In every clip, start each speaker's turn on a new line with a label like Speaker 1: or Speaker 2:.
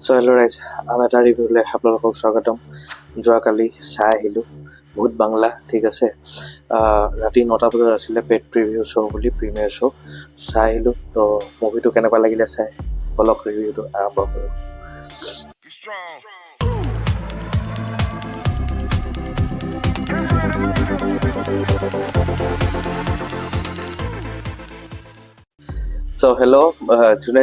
Speaker 1: So hello' ৰাইজ, আন এটা ৰিভিউলৈ আপোনালোকক স্বাগতম। যোৱাকালি চাই আহিলোঁ ভূত বাংলা, ঠিক আছে। ৰাতি 9টা বজাত আছিলে পেড প্ৰিভিউ শ্ব' বুলি, প্ৰিমিয়াৰ শ্ব' চাই আহিলোঁ। তো মুভিটো কেনেকুৱা লাগিলে চাই বলক ৰিভিউটো আৰম্ভ কৰোঁ। চ' হেল্ল',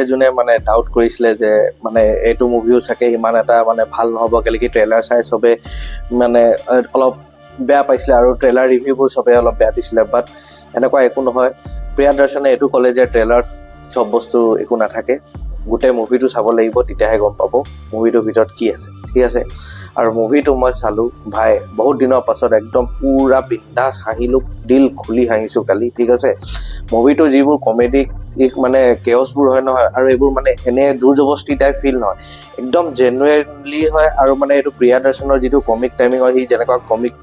Speaker 1: যোনে মানে ডাউট কৰিছিলে যে মানে এইটো মুভিও চাগে ইমান এটা মানে ভাল নহ'ব, কেলেকি ট্ৰেইলাৰ চাই চবে মানে অলপ বেয়া পাইছিলে আৰু ট্ৰেইলাৰ ৰিভিউবোৰ চবে অলপ বেয়া দিছিলে। বাট এনেকুৱা একো নহয়। প্ৰিয়াদৰ্শনে এইটো ক'লে যে ট্ৰেইলাৰত চব বস্তু একো নাথাকে, গোটেই মুভিটো চাব লাগিব, তেতিয়াহে গম পাব মুভিটোৰ ভিতৰত কি আছে, ঠিক আছে। আৰু মুভিটো মই চালোঁ ভাই, বহুত দিনৰ পাছত একদম পুৰা বিন্দাছ হাঁহিলোঁ, দিল খুলি হাঁহিছোঁ কালি, ঠিক আছে। মুভিটো যিবোৰ কমেডি মানে কেওছবোৰ হয় নহয়, আৰু এইবোৰ মানে এনে জোৰ জবস্তি টাইপ ফিল নহয়, একদম জেনুৱেনলি হয়। আৰু মানে এইটো প্ৰিয়াদৰ্শনৰ যিটো কমিক টাইমিং হয়, সি যেনেকুৱা কমিক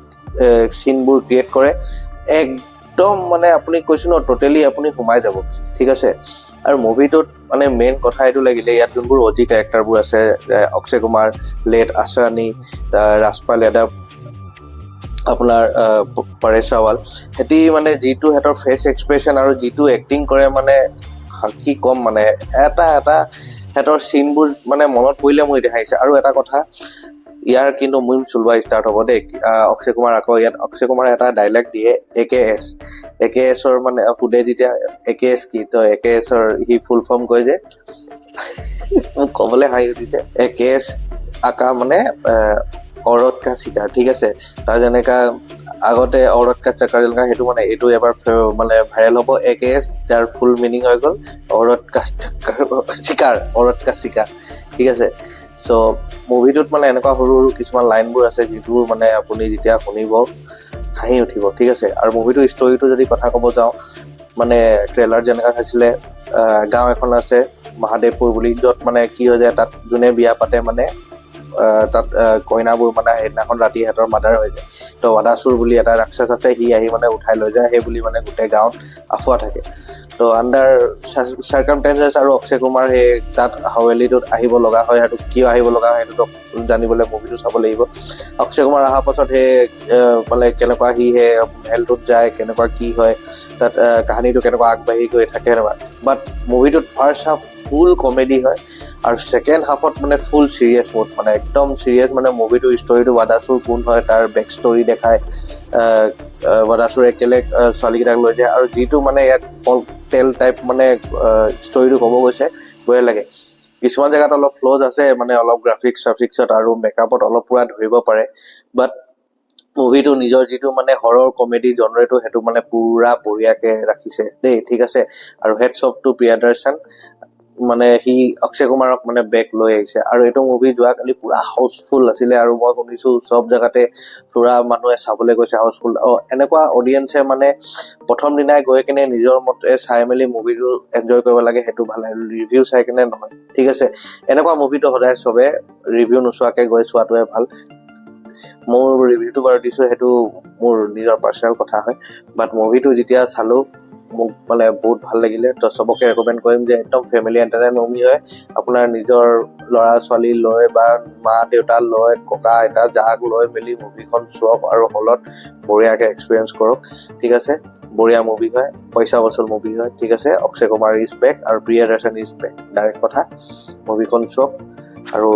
Speaker 1: চিনবোৰ ক্ৰিয়েট কৰে, একদম মানে আপুনি কৈছোঁ ন, টোটেলি আপুনি সোমাই যাব, ঠিক আছে। আৰু মুভিটোত মানে মেইন কথা এইটো লাগিলে, ইয়াত যোনবোৰ অজি কেৰেক্টাৰবোৰ আছে, অক্ষয় কুমাৰ, লেট আছৰানী, ৰাজপাল যাদৱ, আপোনাৰ পৰেশ ৰাৱাল, সিহঁতি মানে যিটো সিহঁতৰ ফেচ এক্সপ্ৰেশ্যন আৰু যিটো এক্টিং কৰে, মানে কি ক'ম, মানে এটা সিহঁতৰ চিনবোৰ মানে মনত পৰিলে মোৰ এতিয়া আহিছে। আৰু এটা কথা, ইয়াৰ কিন্তু মিম চলোৱা ষ্টাৰ্ট হ'ব দেই। অক্ষয় কুমাৰ আকৌ ইয়াত অক্ষয় কুমাৰে এটা ডাইলগ দিয়ে, AKS মানে সুধে যেতিয়া AKS কি, তো AKSৰ সি ফুল ফৰ্ম কয় যে, মোক ক'বলৈ হাঁহি উঠিছে, AKS আকা মানে औरत का शिकार, ঠিক আছে। তাৰ যেনেকা আগতে औरत का चक्कर যেনেকা, সেইটো মানে এইটো এবাৰ মানে ভাইৰেল হ'ব। AKS যাৰ ফুল মিনিং হৈ গ'ল औरत का शिकार, ঠিক আছে। চ' মুভিটোত মানে এনেকুৱা সৰু সৰু কিছুমান লাইনবোৰ আছে, যিবোৰ মানে আপুনি যেতিয়া শুনিব হাঁহি উঠিব, ঠিক আছে। আৰু মুভিটোৰ ষ্টৰিটো যদি কথা ক'ব যাওঁ, মানে ট্ৰেইলাৰ যেনেকা চাইছিলে, গাঁও এখন আছে মহাদেৱপুৰ বুলি, য'ত মানে কি হৈ যায়, তাত যোনে বিয়া পাতে মানে তাত কইনাবোৰ মানে সেইদিনাখন ৰাতি সিহঁতৰ মাৰ্ডাৰ হৈ যায়। তো ৱাদাসুৰ বুলি এটা ৰাক্ষস আছে, সি আহি মানে উঠাই লৈ যায়, সেই বুলি মানে গোটেই গাঁৱত আফোৱা থাকে। তো আণ্ডাৰ চাৰ্কামষ্টেঞ্চেছ আৰু অক্ষয় কুমাৰ সেই তাত হাৱেলিটোত আহিব লগা হয়। সেইটো কিয় আহিব লগা হয় সেইটোতো জানিবলৈ মুভিটো চাব লাগিব। অক্ষয় কুমাৰ অহাৰ পাছত সেই মানে কেনেকুৱা সি সেই হেলটোত যায়, কেনেকুৱা কি হয়, তাত কাহিনীটো কেনেকুৱা আগবাঢ়ি গৈ থাকে এনেকুৱা। বাট মুভিটোত ফাৰ্ষ্ট হাফ ফুল কমেডি হয়, আৰু ছেকেণ্ড হাফত মানে ফুল চিৰিয়াছ মুড, মানে একদম চিৰিয়াছ। মানে মুভিটোৰ ষ্টৰিটো ৱাদাসুৰ কোন হয় তাৰ বেক ষ্টৰি দেখায়, ৱাদাসুৰে কেলে ছোৱালীকেইটাক লৈ যায়, আৰু যিটো মানে ইয়াত ফল্ক টেল টাইপ মানে ষ্টৰিটো ক'ব গৈছে, বঢ়িয়া লাগে। কিছুমান জেগাত অলপ ফ্লজ আছে, মানে অলপ গ্ৰাফিক্সত আৰু মেকআপত অলপ পুৰা ধৰিব পাৰে। বাট মুভিটো নিজৰ যিটো মানে হৰৰ কমেডি জনৰেটো, সেইটো মানে পুৰা বঢ়িয়াকে ৰাখিছে দেই, ঠিক আছে। আৰু হেডছ অফ টু প্ৰিয়াদৰ্শন, মানে সি অক্ষয় কুমাৰক মানে বেক লৈ আহিছে। আৰু এইটো মুভি যোৱাকালি পুৰা হাউচফুল আছিলে, আৰু মই শুনিছো চব জেগাতে পুৰা মানুহে চাবলৈ গৈছে হাউচফুল। এনেকুৱা অডিয়েঞ্চে মানে প্ৰথম দিনাই গৈ কিনে নিজৰ মতে চাই মেলি মুভিটো এনজয় কৰিব লাগে, সেইটো ভাল লাগে, ৰিভিউ চাই কিনে নহয়, ঠিক আছে। এনেকুৱা মুভিটো সদায় চবে ৰিভিউ নোচোৱাকে গৈ চোৱাটোৱে ভাল। মোৰ ৰিভিউটো বাৰু দিছো, সেইটো মোৰ নিজৰ পাৰ্চনেল কথা হয়। বাট মুভিটো যেতিয়া চালো, মোক মানে বহুত ভাল লাগিলে। তো চবকে ৰেকমেণ্ড কৰিম যে একদম ফেমিলি এণ্টাৰটেইনমেণ্ট মুভি হয়। আপোনাৰ নিজৰ ল'ৰা ছোৱালী লৈ বা মা দেউতা লৈ, ককা আইতা যাক লৈ মেলি মুভিখন চাওক, আৰু হলত বঢ়িয়াকে এক্সপিৰিয়েঞ্চ কৰক, ঠিক আছে। বঢ়িয়া মুভি হয়, পইচা বচুল মুভি হয়, ঠিক আছে। অক্ষয় কুমাৰ ইজ বেক আৰু প্ৰিয়াদৰ্শন ইজ বেক, ডাইৰেক্ট কথা। মুভিখন চাওক, আৰু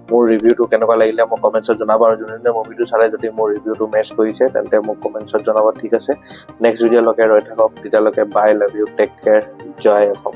Speaker 1: মোৰ ৰিভিউটো কেনেকুৱা লাগিলে মোক কমেণ্টছত জনাব। আৰু যোনে মুভিটো চালে যদি মোৰ ৰিভিউটো মেচ কৰিছে, তেন্তে মোক কমেণ্টছত জনাব, ঠিক আছে। নেক্সট ভিডিঅ'লৈকে ৰৈ থাকক, তেতিয়ালৈকে bye, love you, take care, জয় অসম।